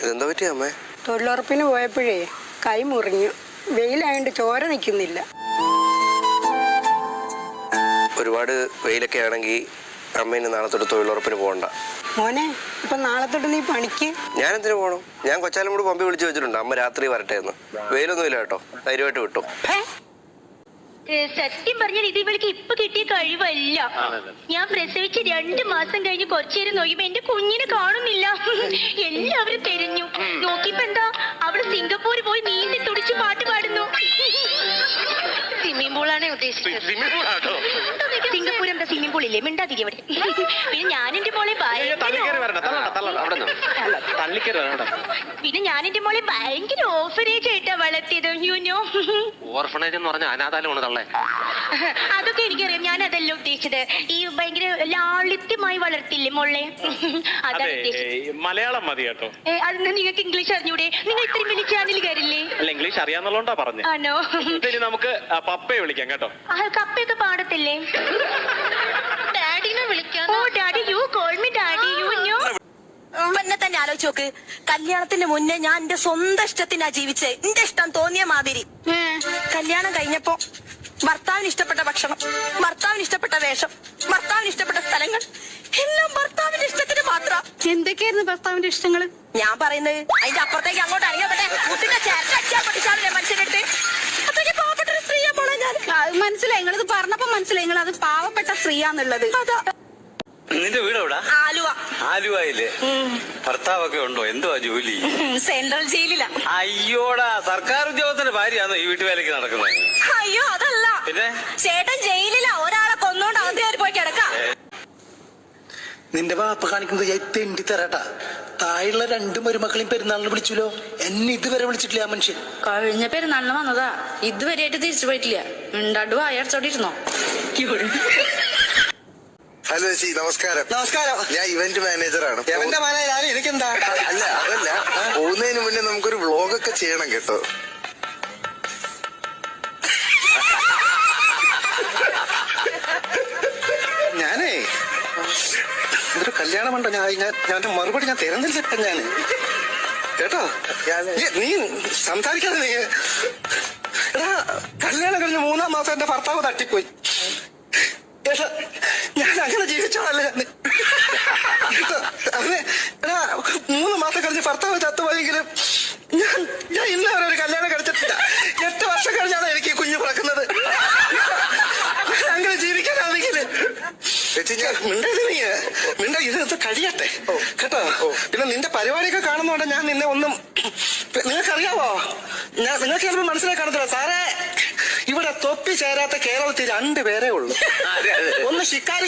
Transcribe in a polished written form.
ഇതെന്താ പറ്റിയ അമ്മേ? തൊഴിലുറപ്പിന് പോയപ്പോഴേ കൈ മുറിഞ്ഞു. വെയിലായോണ്ട് ചോര നിൽക്കുന്നില്ല. ഒരുപാട് വെയിലൊക്കെ ആണെങ്കിൽ അമ്മേനെ നാളെ തൊട്ട് തൊഴിലുറപ്പിന് പോകണ്ട. മോനെ, ഇപ്പൊ നാളെ തൊട്ട് നീ പണിക്ക്. ഞാൻ എന്തിനു പോകണം? ഞാൻ കൊച്ചാലും കൂടെ പമ്പി വിളിച്ചു വെച്ചിട്ടുണ്ട്. അമ്മ രാത്രി വരട്ടെ എന്ന്. വെയിലൊന്നുമില്ല കേട്ടോ, ധൈര്യമായിട്ട് വിട്ടു. സത്യം പറഞ്ഞാൽ ഇത് ഇവൾക്ക് ഇപ്പൊ കിട്ടിയ കഴിവല്ല. ഞാൻ പ്രസവിച്ച് 2 മാസം കഴിഞ്ഞ് കുറച്ചേരം നോക്കിയപ്പോ എന്റെ കുഞ്ഞിനെ കാണുന്നില്ല. എല്ലാവരും തിരഞ്ഞു നോക്കിയപ്പോ എന്താ, അവള് സിംഗപ്പൂർ പോയി നീന്തി തുടിച്ച് പാട്ട് പാടുന്നു. സ്വിമ്മിംഗ് പൂളാണേ ഉദ്ദേശിച്ചത്. സിംഗപ്പൂർ എന്താ സ്വിമ്മിംഗ് പൂൾ ഇല്ലേ? മിണ്ടാതിരി അവിടെ. പിന്നെ ഞാൻ എന്റെ മോളെ ഭയങ്കര ഓർഫനേജ് ആയിട്ടാ വളർത്തിയത്. യുനോ, ഓർഫനേജ് എന്ന് പറഞ്ഞാൽ അനാഥാലമാണ് തള്ളേ. അതൊക്കെ എനിക്കറിയാം. ഞാൻ അതല്ല ഉദ്ദേശിച്ചത്. ഈ ഭയങ്കര ലാളിത്യമായി വളർത്തില്ലേ മോളെ, അതാണ് ഉദ്ദേശിച്ചത്. മലയാളം മതി കേട്ടോ. അന്ന് നിങ്ങൾക്ക് ഇംഗ്ലീഷ് അറിഞ്ഞൂടെ? നിങ്ങൾ ഇത്രയും വലിയ ചാനലുകാരില്ലേ? അല്ല, ഇംഗ്ലീഷ് അറിയാന്നുള്ളതുകൊണ്ടാ പറഞ്ഞു. ആണോ? നമുക്ക് പപ്പയെ വിളിക്കാം കേട്ടോ. കപ്പയൊക്കെ പാടത്തില്ലേ? ഡാഡിനെ വിളിക്കാം. ഓ daddy, you call me daddy. You know. എന്നെ തന്നെ ആലോചിച്ച് നോക്ക്. കല്യാണത്തിന് മുന്നേ ഞാൻ എന്റെ സ്വന്തം ഇഷ്ടത്തിനാ ജീവിച്ചേ. എന്റെ ഇഷ്ടം തോന്നിയ മാതിരി. കല്യാണം കഴിഞ്ഞപ്പോ ഭർത്താവിന് ഇഷ്ടപ്പെട്ട ഭക്ഷണം, ഭർത്താവിന് ഇഷ്ടപ്പെട്ട വേഷം, ഭർത്താവിന് ഇഷ്ടപ്പെട്ട സ്ഥലങ്ങൾ എല്ലാം ഭർത്താവിന്റെ ഇഷ്ടത്തിന് മാത്രം. എന്തൊക്കെയായിരുന്നു ഭർത്താവിന്റെ ഇഷ്ടങ്ങള്? ഞാൻ പറയുന്നത് അതിന്റെ അപ്പുറത്തേക്ക് അങ്ങോട്ട് അറിയാപ്പെട്ടെ കുട്ടിന്റെ ചേർച്ചടിച്ചാ പഠിച്ചാവില്ലേ മനുഷ്യനിട്ട്. അത്രയ്ക്ക് പാവപ്പെട്ട ഒരു സ്ത്രീയാ മോളെ ഞാൻ. മനസ്സിലായി, നിങ്ങളിത് പറഞ്ഞപ്പോ മനസ്സിലായി നിങ്ങൾ അത് പാവപ്പെട്ട സ്ത്രീയാന്നുള്ളത്. അതാ. നിന്റെ വീട് എവിടാ? ആലുവ. ആലുവയില് ഭർത്താവൊക്കെ ഉണ്ടോ? എന്തുവാ ജോലി? സെൻട്രൽ ജയിലിലാ. അയ്യോടാ, സർക്കാർ ഉദ്യോഗത്തിന്റെ ഭാര്യയാണോ ഈ വീട്ടുവേലയ്ക്ക് നടക്കുന്നത്? അയ്യോ അതല്ല, പിന്നെ ചേട്ടൻ ജയിലിലാ. ഒരാളെ കൊന്നോണ്ട് അകത്ത് കയറി പോയി കിടക്കാം. നിന്റെ വാപ്പ കാണിക്കുന്നത് ഞാൻ തെണ്ടി തരാട്ടാ. താഴെയുള്ള 2 മരുമക്കളെയും പെരുന്നാളിന് വിളിച്ചല്ലോ, എന്നെ ഇതുവരെ വിളിച്ചിട്ടില്ല ആ മനുഷ്യൻ. കഴിഞ്ഞ പെരുന്നാളിന് വന്നതാ, ഇതുവരെയായിട്ട് തിരിച്ചു പോയിട്ടില്ല. മിണ്ടാണ്ട് വായടച്ചോണ്ടിരുന്നോ? ഹലോ ചേച്ചി, നമസ്കാരം. നമസ്കാരം. ഞാൻ ഇവന്റ് മാനേജറാണ്. എവന്റെ മാനേജർ എനിക്കെന്താ? അല്ല, അതല്ല, പോകുന്നതിന് മുന്നേ നമുക്കൊരു വ്ളോഗൊക്കെ ചെയ്യണം കേട്ടോ. ഞാനേ ഇതൊരു കല്യാണമുണ്ടോ, ഞാൻ മറുപടി ഞാൻ തിരഞ്ഞെടുത്തിട്ട ഞാന് കേട്ടോ. നീ സംസാരിക്കാതെ നീ. എടാ, കല്യാണം കഴിഞ്ഞ് 3-ാം മാസം എന്റെ ഭർത്താവ് തട്ടിപ്പോയി. ഞാൻ അങ്ങനെ ജീവിച്ചോളല്ലേ അവനെ. എടാ, 3 മാസം കഴിഞ്ഞ് ഭർത്താവ് ചത്തുപോയെങ്കിലും ഞാൻ ഇന്ന് വരെ ഒരു കല്യാണം കഴിച്ചിട്ടില്ല. 8 വർഷം കഴിഞ്ഞാണ് എനിക്ക് ഈ കുഞ്ഞ് പിറക്കുന്നത്. അങ്ങനെ ജീവിക്കാനാണെങ്കില് മിണ്ട ഇത് കഴിയട്ടെ കേട്ടോ. പിന്നെ നിന്റെ പരിപാടിയൊക്കെ കാണുന്നോണ്ട് ഞാൻ നിന്നെ ഒന്നും, നിങ്ങൾക്കറിയാവോ, നിങ്ങൾക്ക് ചിലപ്പോൾ മനസ്സിലാക്കി കാണത്തില്ല സാറേ. ഇവിടെ തൊപ്പി ചേരാത്ത കേരളത്തിൽ 2 പേരേ ഉള്ളൂ. ഒന്ന് ശിക്കാരി